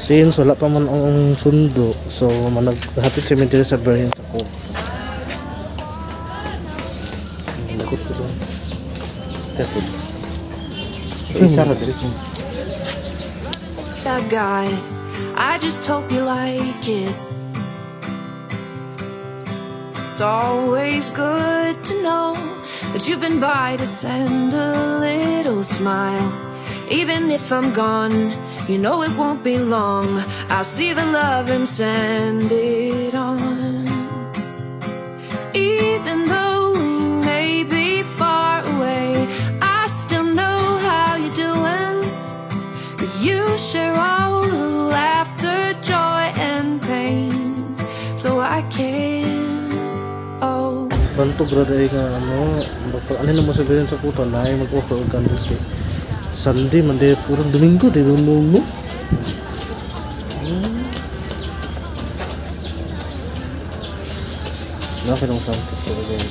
Since wala pa man ang sundo, so managhatid siya dito sa BIRHEN SA COTA. Nagkot ko doon. Katod. Isa na dito. That guy, I just hope you like it. It's always good to know that you've been by to send a little smile. Even if I'm gone, you know it won't be long. I'll see the love and send it on. Even though we may be far away, I still know how you're doing. 'Cause you share all the laughter, joy and pain. So I can, oh. Banto brother nga ano naman sa BIRHEN SA COTA na ay mag-offer og candles kay Sunday, Monday, purong Domingo, di ba mo? Nakakit ang Santos ko guys.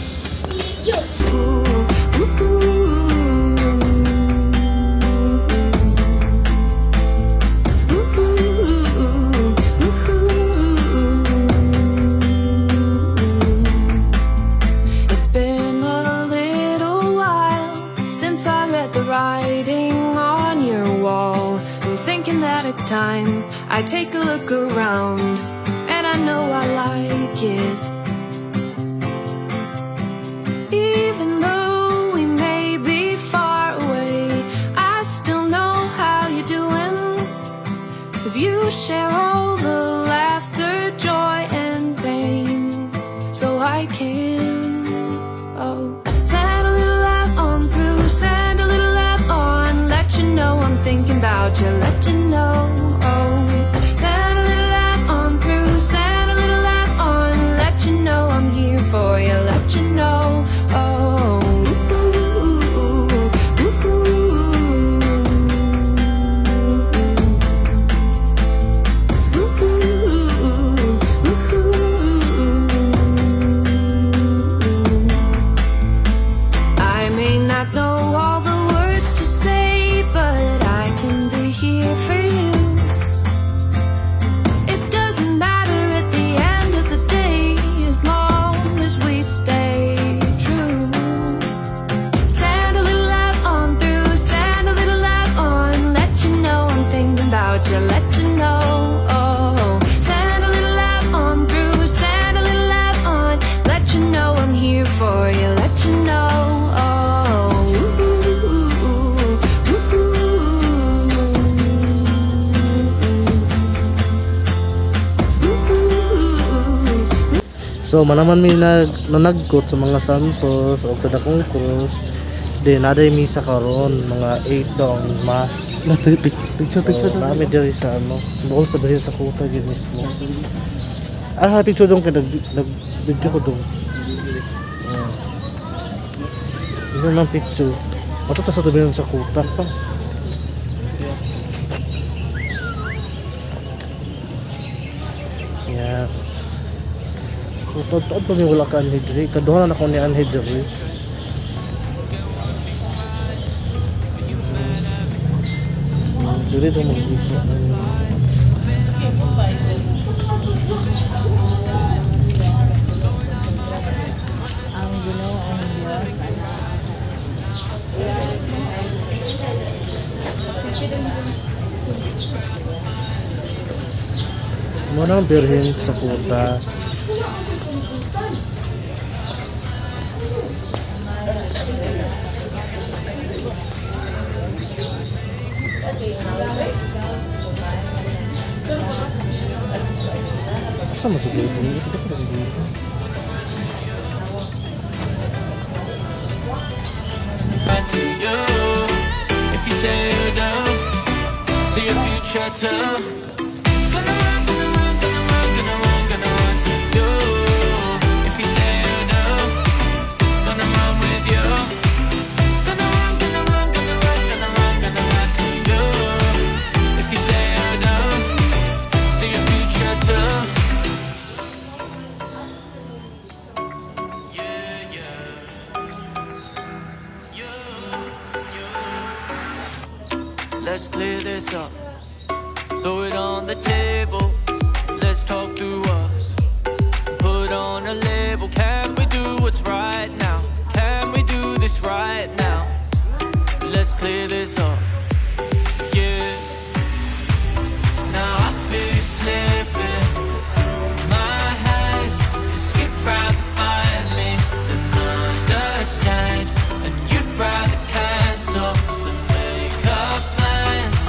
It's been a little while since I read the writing on your wall. I'm thinking that it's time I take a look around, and I know I like it. Even though we may be far away, I still know how you're doing. 'Cause you share all the laughter, joy and pain. So I can, oh, send a little laugh on through, send a little laugh on, let you know I'm thinking about you, let you know, oh, send a little laugh on through, send a little laugh on, let you know I'm here for you, let you know, oh. I may not know all the words to say, but I can be here for you. It doesn't matter at the end of the day, as long as we stay true. Send a little laugh on through, send a little laugh on, let you know I'm thinking about you, let you know, oh. Send a little laugh on through, send a little laugh on, let you know I'm here for you, let you know, oh. So manaman may nanagkot sa mga santos o sa dakong krus. Then naday misa karon mga 8 daw ang mass. Picture namin diri sa bukod sa BIRHEN SA COTA gyud mismo. Picture dong kay nag-video ko dong. Ito nang picture. Matuta sa BIRHEN SA COTA pa. Yeah. Totoo pa may wala ka anhidri. Kaduha na ako ni anhidri. Dili ito mag-isa. Ang ginawa ang Diyos. Muna ang BIRHEN SA COTA. Asa mo siguro ito? Hindi ko lang dito. To you, if you say you do, see your future too. Gonna run, gonna run, gonna run, gonna run, gonna run to you. If you say you do, gonna run with you. Gonna run, gonna run, gonna run, gonna run, gonna run to you. If you say you do, see your future too. Let's clear this up. Throw it on the table. Let's talk through us. Put on a label. Can we do what's right now? Can we do this right now? Let's clear this up. Yeah. Now I feel you slipping through my hands. Cause you'd rather find me than understand. And you'd rather cancel than make up plans.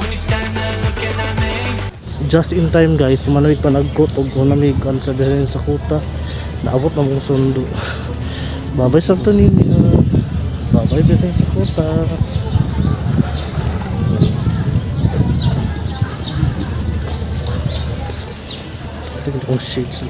When you stand there looking at me. Just in time guys, manamig pa nagkot og unamig kan sa BIRHEN SA COTA. Naabot na mong sundo. Babay sa to nini. Babay BIRHEN SA COTA. Tingnan kong shades.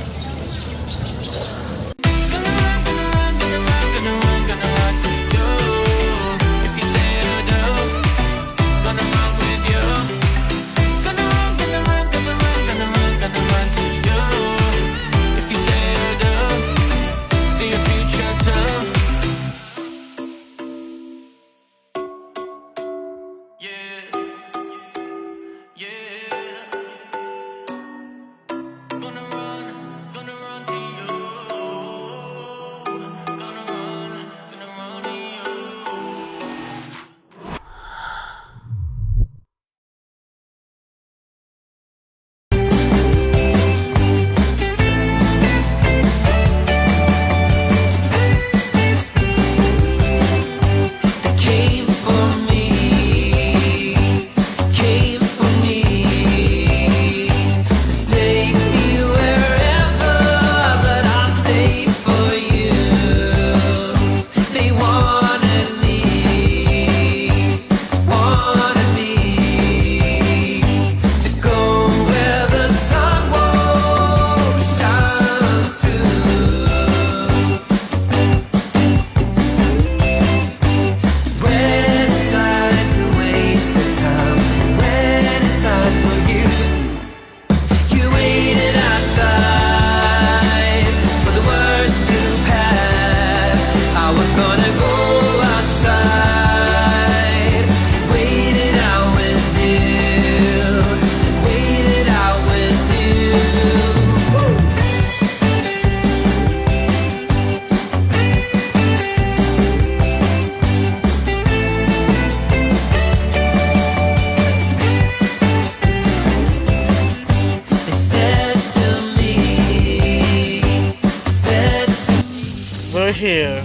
We're here.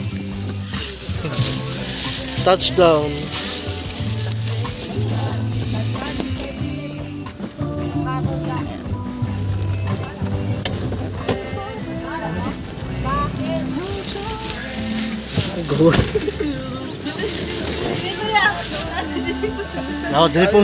Touchdown. Good. Now, dili po.